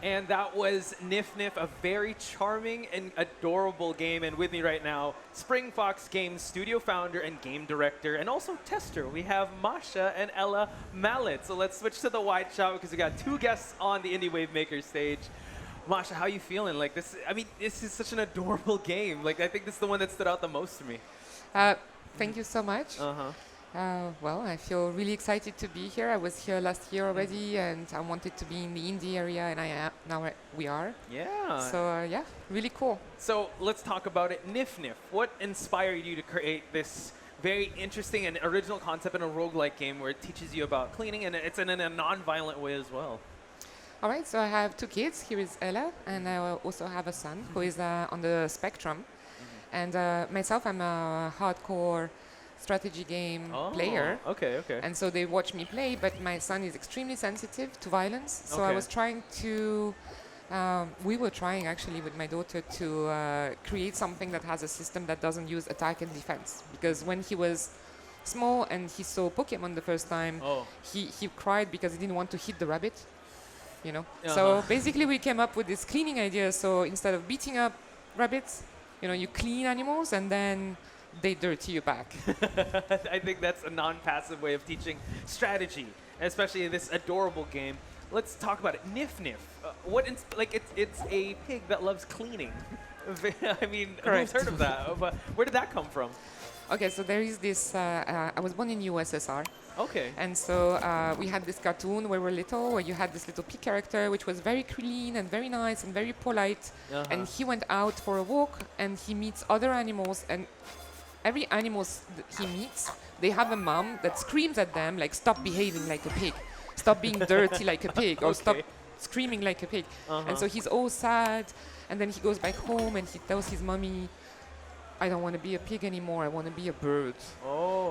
And that was Nif Nif, a very charming and adorable game. And with me right now, Springfox Games studio founder and game director, and also tester. We have Masha and Ella Mallet. So let's switch to the wide shot because we got two guests on the Indie Wavemakers stage. Masha, how you feeling? Like this, I mean, this is such an adorable game. Like I think this is the one that stood out the most to me. Thank you so much. Well, I feel really excited to be here. I was here last year already, and I wanted to be in the indie area, and we are. Yeah. So yeah, really cool. So let's talk about it. Nif Nif, what inspired you to create this very interesting and original concept in a roguelike game where it teaches you about cleaning, and it's in a non-violent way as well? All right, so I have two kids. Here is Ella, and I also have a son who is on the spectrum. And myself, I'm a hardcore strategy game player. Okay. And so they watch me play, but my son is extremely sensitive to violence. So I was trying to, we were trying actually with my daughter to create something that has a system that doesn't use attack and defense. Because when he was small and he saw Pokemon the first time, he cried because he didn't want to hit the rabbit, you know. So basically we came up with this cleaning idea. So instead of beating up rabbits, you know, you clean animals and then they dirty you back. I think that's a non-passive way of teaching strategy, especially in this adorable game. Let's talk about it. Nif Nif. It's a pig that loves cleaning. I mean, who's heard of that? But where did that come from? Okay, so there is this. I was born in USSR. Okay. And so we had this cartoon when we were little, where you had this little pig character, which was very clean and very nice and very polite. And he went out for a walk, and he meets other animals, and every animal he meets, they have a mom that screams at them, like, stop behaving like a pig, stop being dirty like a pig, or stop screaming like a pig. And so he's all sad, and then he goes back home and he tells his mommy, I don't want to be a pig anymore, I want to be a bird.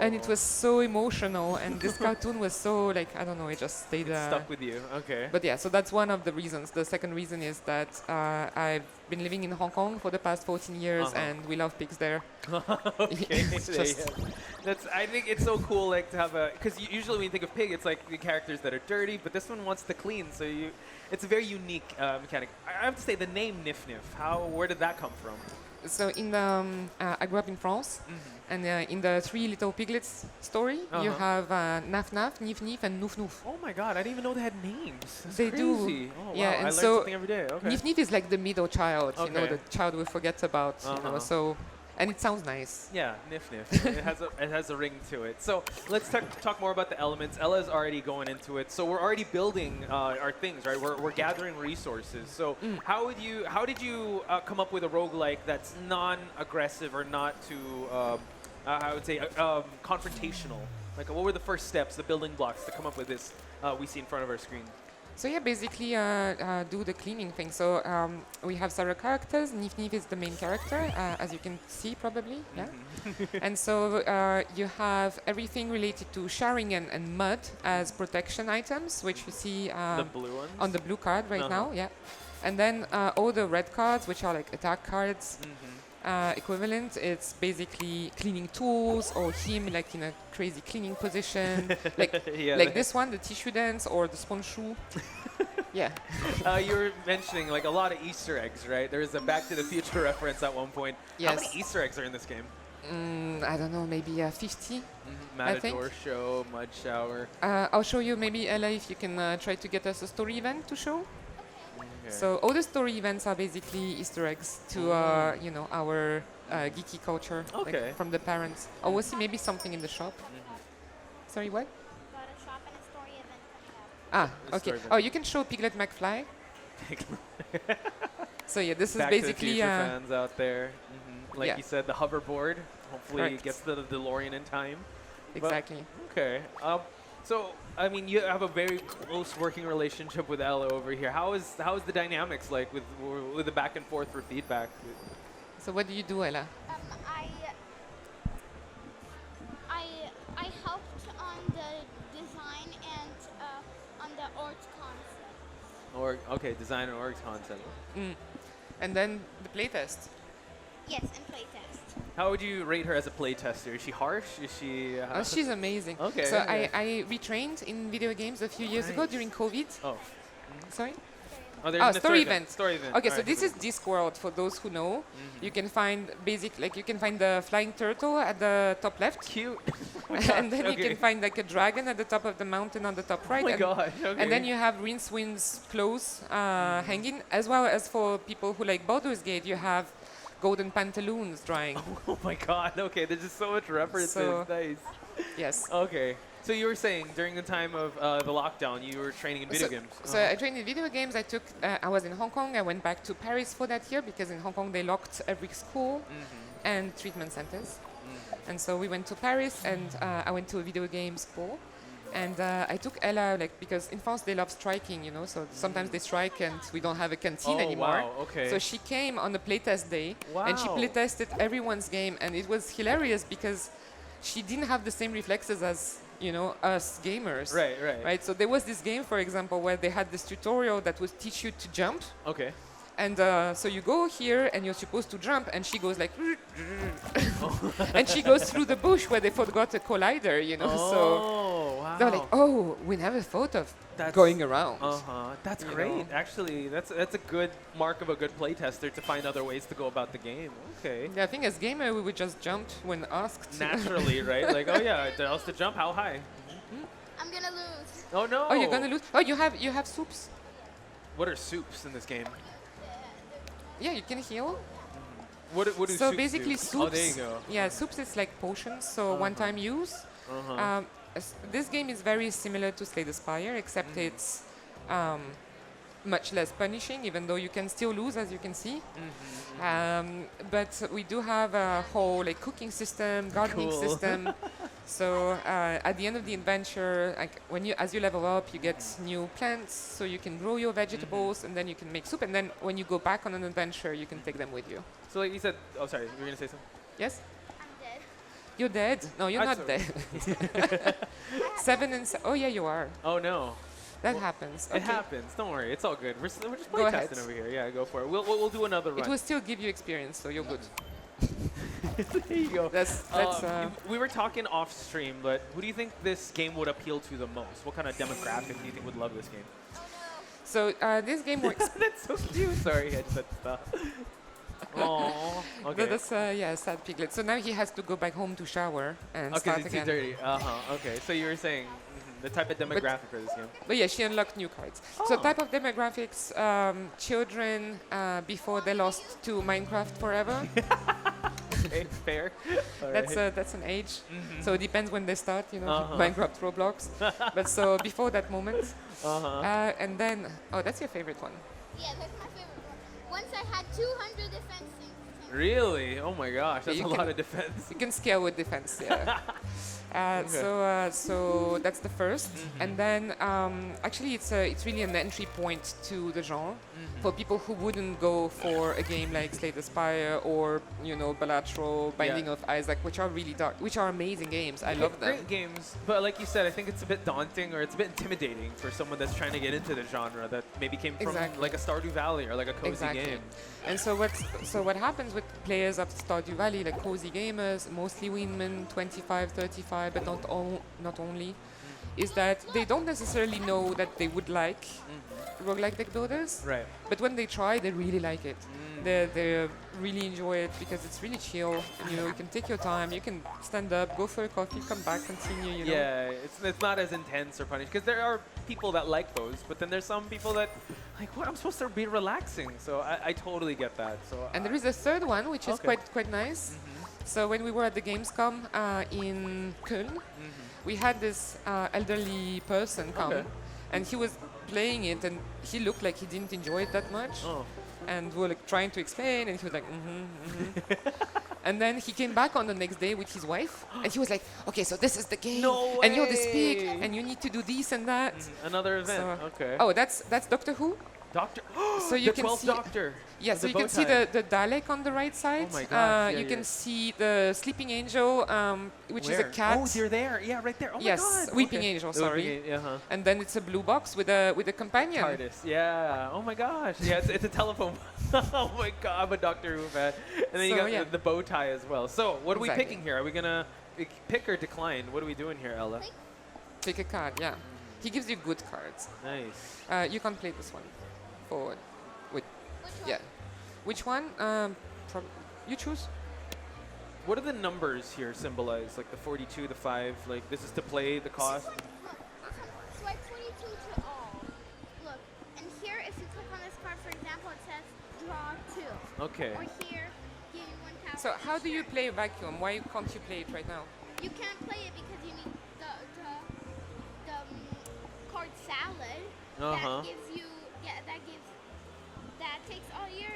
And it was so emotional, and this cartoon was so, like, I don't know, it just stayed... stuck with you, okay. But yeah, so that's one of the reasons. The second reason is that I've been living in Hong Kong for the past 14 years, and we love pigs there. I think it's so cool, like, to have a... Because usually when you think of pig, it's like the characters that are dirty, but this one wants to clean, so it's a very unique mechanic. I have to say, the name Nif Nif, where did that come from? So in the, I grew up in France, and in the Three Little Piglets story, you have Naf Naf, Nif Nif, and Noof Noof. Oh my god, I didn't even know they had names. That's they crazy. do. Oh, yeah, wow. and I learn so something every day. Okay. Nif Nif is like the middle child, you know, the child we forget about, you know, so... And it sounds nice. Yeah, Nif Nif. it has a ring to it. So let's talk more about the elements. Ella's already going into it. So we're already building our things, right? We're gathering resources. So how did you come up with a roguelike that's non-aggressive or not too, I would say, confrontational? Like, what were the first steps, the building blocks to come up with this we see in front of our screen? So yeah, basically do the cleaning thing. So we have several characters. Nif Nif is the main character, as you can see probably. Yeah. And so you have everything related to showering and mud as protection items, which you see the blue ones? On the blue card right now. Yeah. And then all the red cards, which are like attack cards. Equivalent, it's basically cleaning tools or him like in a crazy cleaning position, like this one, the tissue dance or the sponge shoe. Yeah. You were mentioning like a lot of Easter eggs, right? There's a Back to the Future reference at one point. Yes. How many Easter eggs are in this game? I don't know, maybe 50. Matador show, mud shower. I'll show you maybe, Ella, if you can try to get us a story event to show. So all the story events are basically Easter eggs to you know, our geeky culture, like from the parents. Or we'll see maybe something in the shop. Sorry, what? Got a shop and a story event coming up. Okay. Oh, you can show Piglet McFly. So yeah, this is Back basically to the Future fans out there. Like you said, the hoverboard. Hopefully, it gets the DeLorean in time. Exactly. But, okay. So, I mean, you have a very close working relationship with Ella over here. How is the dynamics like with the back and forth for feedback? So what do you do, Ella? I helped on the design and on the art concept. Design and org concept. And then the playtest. Yes, and playtest. How would you rate her as a playtester? Is she harsh? Is she... she's amazing. Okay. So I retrained in video games a few years ago during COVID. Oh. Sorry? Oh, there's Oh, a story event. Story event. Okay, All so right, this here is Discworld for those who know. You can find you can find the flying turtle at the top left, cute. and then you can find like a dragon at the top of the mountain on the top right. Oh my and, gosh, okay. and then you have Rincewind's clothes hanging, as well as for people who like Baldur's Gate, you have golden pantaloons drying. Oh my god, okay, there's just so much references. So- Nice. Yes. Okay. So you were saying during the time of the lockdown, you were training in video games. So I trained in video games. I was in Hong Kong. I went back to Paris for that year because in Hong Kong they locked every school and treatment centers. And so we went to Paris and I went to a video game school. And I took Ella because in France they love striking, so sometimes they strike and we don't have a canteen anymore. Wow, okay. So she came on the playtest day and she Wow. playtested everyone's game, and it was hilarious because she didn't have the same reflexes as us gamers. Right. So there was this game, for example, where they had this tutorial that would teach you to jump. Okay. And so you go here and you're supposed to jump, and she goes like, and she goes through the bush where they forgot a collider, So Wow. they're like, oh, we never thought of That's- going around. That's You great. know? Actually, that's a good mark of a good playtester to find other ways to go about the game. Okay. Yeah, I think as gamer we would just jump when asked. Naturally, right? Like, oh yeah, else to jump, how high? I'm gonna lose. Oh no. Oh, you're gonna lose. Oh, you have soups. What are soups in this game? Yeah, you can heal. What do So soups basically, do? soups. Oh, there you go. Yeah, soups is like potions, so one-time use. This game is very similar to Slay the Spire, except it's much less punishing, even though you can still lose, as you can see. But we do have a whole cooking system, gardening Cool. system. So at the end of the adventure, as you level up, you get new plants, so you can grow your vegetables, and then you can make soup. And then when you go back on an adventure, you can take them with you. So like you said, oh sorry, you were gonna say something? Yes? I'm dead. You're dead? No, you're That's not dead. 7 and oh yeah, you are. Oh no. That happens. It happens. Don't worry. It's all good. We're just Go ahead. playtesting over here. Yeah, go for it. We'll do another run. It will still give you experience, so you're good. There you go. That's we were talking off stream, but who do you think this game would appeal to the most? What kind of demographic do you think would love this game? so this game works. That's so cute. Sorry, I just said stuff. Oh, okay. That's a sad piglet. So now he has to go back home to shower and Okay, start it's again. too dirty. Okay, so you were saying the type of demographic for this game. But yeah, she unlocked new cards. So type of demographics: children before they lost to Minecraft forever. Okay, fair. All right. That's an age. So it depends when they start, Minecraft, Roblox. But so before that moment, and then that's your favorite one. Yeah, that's my favorite one. Once I had 200 defense things. Really? Oh my gosh, that's you a can- lot of defense. You can scale with defense, yeah. So that's the first, and then actually it's really an entry point to the genre for people who wouldn't go for a game like Slay the Spire or Balatro, Binding of Isaac, which are really dark, which are amazing games. I love them. Great games, but like you said, I think it's a bit daunting or it's a bit intimidating for someone that's trying to get into the genre that maybe came from Exactly. like a Stardew Valley or like a cozy Exactly. game. And so what happens with players of Stardew Valley, like cozy gamers, mostly women, 25, 35, but not only, is that they don't necessarily know that they would like roguelike deck builders. Right. But when they try, they really like it. They really enjoy it because it's really chill. And, you can take your time. You can stand up, go for a coffee, come back, continue. You know. Yeah, it's not as intense or punishing because there are people that like those, but then there's some people that like, what, I'm supposed to be relaxing. So I totally get that. So And there is a third one, which is Okay. quite nice. So when we were at the Gamescom in Köln, we had this elderly person come, Okay. and he was playing it, and he looked like he didn't enjoy it that much. Oh. And we were trying to explain, and he was like, And then he came back on the next day with his wife, and he was like, okay, so this is the game, No and you're this pig, way. and you need to do this and that. Another event. So- Okay. Oh, that's Doctor Who? Doctor. So you the can 12th see- Doctor. Yeah, with so the you can bow see tie. the Dalek on the right side. my gosh, yeah, you can yeah. see the Sleeping Angel, which is a Where? cat. Oh, you're there. Yeah, right there. Oh Yes, my God. Weeping Okay. Angel, The sorry. Weeping Angel, And then it's a blue box with a companion. TARDIS. Yeah. Oh my gosh. Yeah, it's a telephone. Oh my God, I'm a Doctor Who fan. And then you So, got yeah. the bow tie as well. So what are we Exactly. picking here? Are we gonna pick or decline? What are we doing here, Ella? Pick a card, yeah. He gives you good cards. Nice. You can't play this one. For Which which one? yeah, which one? You choose. What do the numbers here symbolize? Like the 42, the 5, like this is to play, the cost? Look, swipe 22 to all. Look, and here if you click on this card, for example, it says draw 2. Okay. Or here, give you 1,000. So how do you play vacuum? Why can't you play it right now? You can't play it because you need the card salad. Uh-huh. That gives you, that takes all your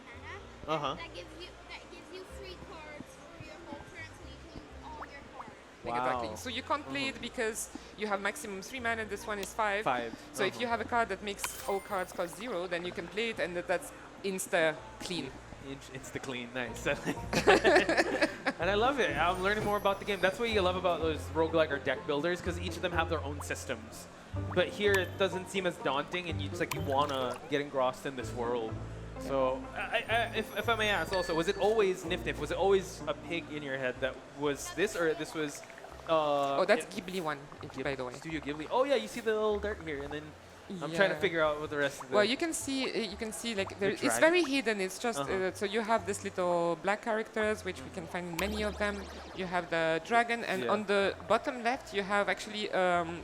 mana. Uh-huh. That gives you 3 cards for your whole turn, so you can use all your cards. Exactly. Wow. So you can't play it because you have maximum 3 mana. This one is 5. 5. So if you have a card that makes all cards cost 0, then you can play it, and that's insta clean. It's the clean, nice. And I love it. I'm learning more about the game. That's what you love about those roguelike or deck builders, because each of them have their own systems. But here it doesn't seem as daunting, and you just like you wanna get engrossed in this world. So, if I may ask, also, was it always Nif? Was it always a pig in your head that was this, or this was? Oh, that's Ghibli one, by the way. Studio Ghibli. Oh yeah, you see the little dirt here, and then I'm trying to figure out what the rest of the. Well, you can see like there, it's dragon? very hidden. It's just so you have this little black characters, which we can find many of them. You have the dragon, and on the bottom left, you have actually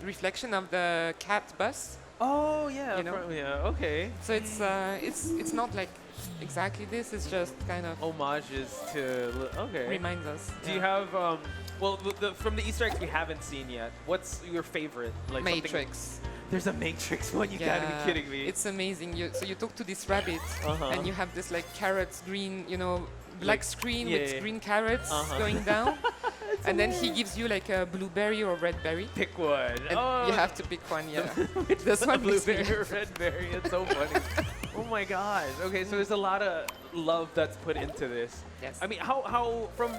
reflection of the cat bus. Oh yeah, You know? yeah, okay. So it's not like exactly this. It's just kind of Homages to okay. reminds us. Do you have well from the Easter eggs we haven't seen yet? What's your favorite? Like something- Matrix? There's a Matrix one. You gotta be kidding me. It's amazing. So you talk to this rabbit, Uh-huh. and you have this like carrots, green, black screen with green carrots going down, and then he gives you like a blueberry or red berry, Pick one. and you have to pick one. Yeah, this one makes me blueberry or red berry. It's so funny. Oh my gosh. Okay, so there's a lot of love that's put into this. Yes. I mean, how from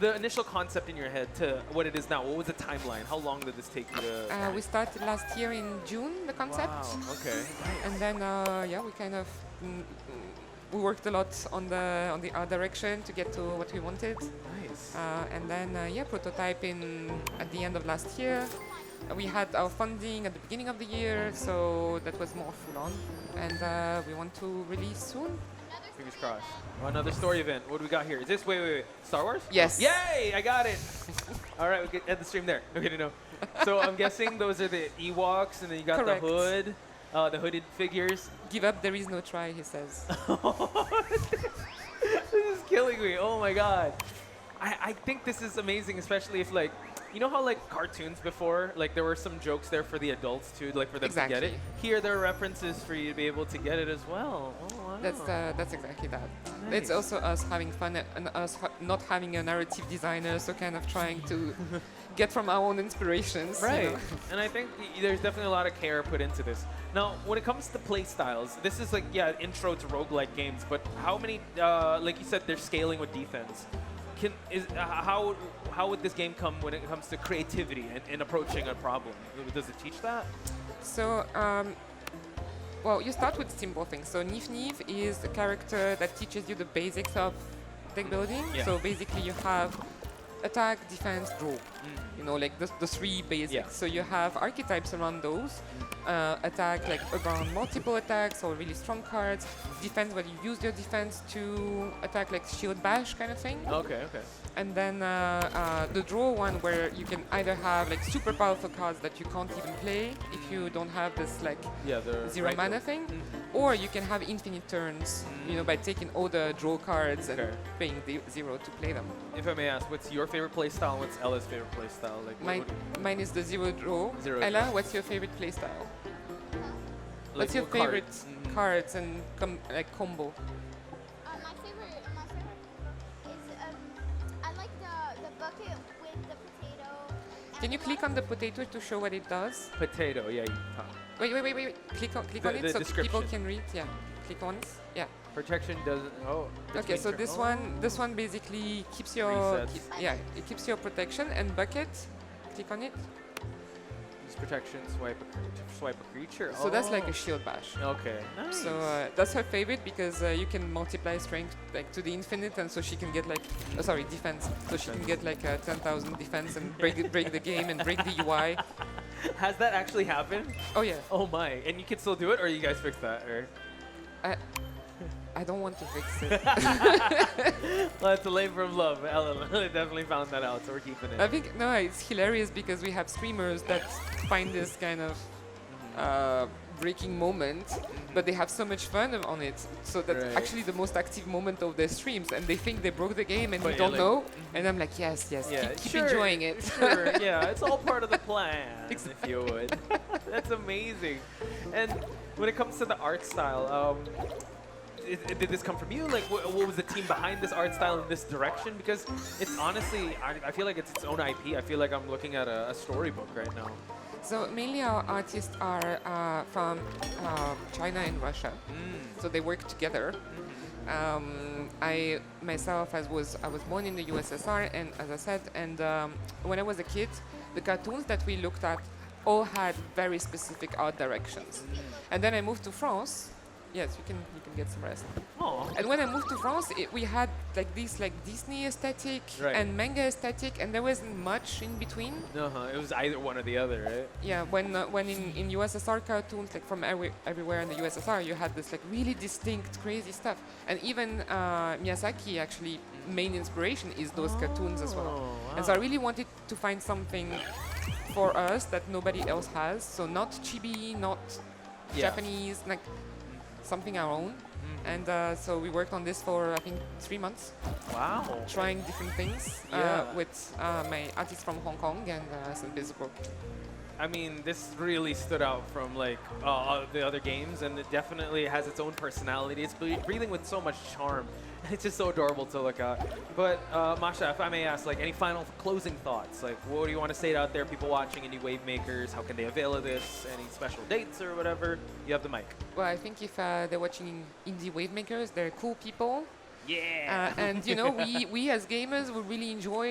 the initial concept in your head to what it is now, what was the timeline? How long did this take you to? We started last year in June, the concept, Wow. Okay. and then we kind of we worked a lot on the art direction to get to what we wanted. Nice. And then prototyping at the end of last year. We had our funding at the beginning of the year, so that was more full on, and we want to release soon. Fingers crossed. Oh, another story event. What do we got here? Is this wait? Star Wars? Yes. Yay! I got it. All right, we can end the stream there. Okay, no. So I'm guessing those are the Ewoks, and then you got Correct. the hood, the hooded figures. Give up, there is no try, he says. This is killing me. Oh my god. I think this is amazing, especially if like, you know how like cartoons before, like there were some jokes there for the adults too, like for them to get it. Exactly. Here there are references for you to be able to get it as well. Oh wow. That's exactly that. Nice. It's also us having fun and us not having a narrative designer, so kind of trying to get from our own inspirations. Right. And I think there's definitely a lot of care put into this. Now, when it comes to play styles, this is like, intro to roguelike games, but how many, like you said, they're scaling with defense. How would this game come when it comes to creativity and approaching a problem? Does it teach that? So, well, you start with simple things. So Nif is a character that teaches you the basics of deck building. Yeah. So basically you have attack, defense, draw. You know, like the 3 basics. Yeah. So you have archetypes around those. Attack, like around multiple attacks or really strong cards. Defense, where you use your defense to attack, like shield bash kind of thing. Okay. And then the draw one, where you can either have like super powerful cards that you can't even play if you don't have this like the 0 mana thing, or you can have infinite turns, by taking all the draw cards and paying 0 to play them. If I may ask, what's your favorite play style and what's Ella's favorite play style? Like, Mine is the 0 draw. Zero Ella, draw. what's your favorite play style? like What's your what favorite cards? cards and combo? My favorite is I like the bucket with the potato. Can you click on the potato to show what it does? Potato, yeah. Wait. Click on The it so people description. can read. Yeah. Click on it. Yeah. Protection doesn't. Oh. Okay, so between this one basically keeps your Resets. it keeps your protection, and bucket. Click on it. Use protection. Swipe a creature. So that's like Oh. a shield bash. Okay. Nice. So that's her favorite because you can multiply strength like to the infinite, and so she can get like defense. So she can get like 10,000 defense and break the game and break the UI. Has that actually happened? Oh yeah. Oh my! And you can still do it, or you guys fix that, or? I don't want to fix it. Well, it's a labor of love. Ella definitely found that out, so we're keeping it. I think no, it's hilarious because we have streamers that find this kind of breaking moment, but they have so much fun on it. So that's Right. actually the most active moment of their streams, and they think they broke the game, and But we you're don't like, know. And I'm like, yes, Yeah, keep sure, enjoying it. Sure, yeah, it's all part of the plan, if you would. That's amazing. And when it comes to the art style, did this come from you? Like, what was the team behind this art style in this direction? Because it's honestly, I feel like it's its own IP. I feel like I'm looking at a storybook right now. So mainly our artists are from China and Russia. So they work together. I myself, I was born in the USSR, and as I said, and when I was a kid, the cartoons that we looked at all had very specific art directions. And then I moved to France. Yes, you can get some rest. Oh. And when I moved to France, we had like this like Disney aesthetic Right. and manga aesthetic, and there wasn't much in between. It was either one or the other, right? Yeah, when in USSR cartoons, like from everywhere in the USSR, you had this like really distinct, crazy stuff. And even Miyazaki actually main inspiration is those cartoons as well. Oh, And so I wow. really wanted to find something for us that nobody else has. So not chibi, not Yeah. Japanese, like something our own. And so we worked on this for I think 3 months, Wow. trying different things Yeah. with my artists from Hong Kong and St. Petersburg. I mean, this really stood out from like the other games, and it definitely has its own personality. It's breathing with so much charm. It's just so adorable to look at. But Masha, if I may ask, like any final closing thoughts? Like, what do you want to say out there, people watching Indie Wavemakers? How can they avail of this? Any special dates or whatever? You have the mic. Well, I think if they're watching Indie Wavemakers, they're cool people. Yeah. And you know, we as gamers we really enjoy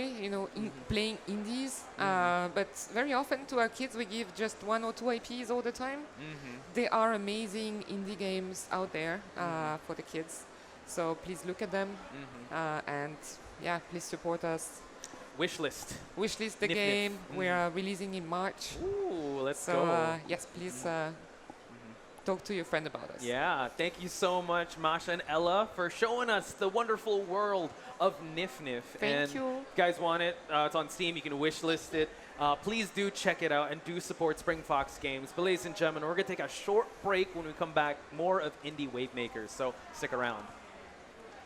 playing indies. But very often to our kids we give just 1 or 2 IPs all the time. There are amazing indie games out there for the kids. So please look at them and yeah, please support us. Wishlist. Wishlist the Nif Nif. game. We are releasing in March. Ooh, let's So go. yes, please talk to your friend about us. Yeah, thank you so much, Masha and Ella, for showing us the wonderful world of Nif Nif. Thank and you. If you guys want it, it's on Steam. You can wishlist it. Please do check it out and do support Springfox games. But ladies and gentlemen, we're going to take a short break. When we come back, more of Indie Wavemakers. So stick around.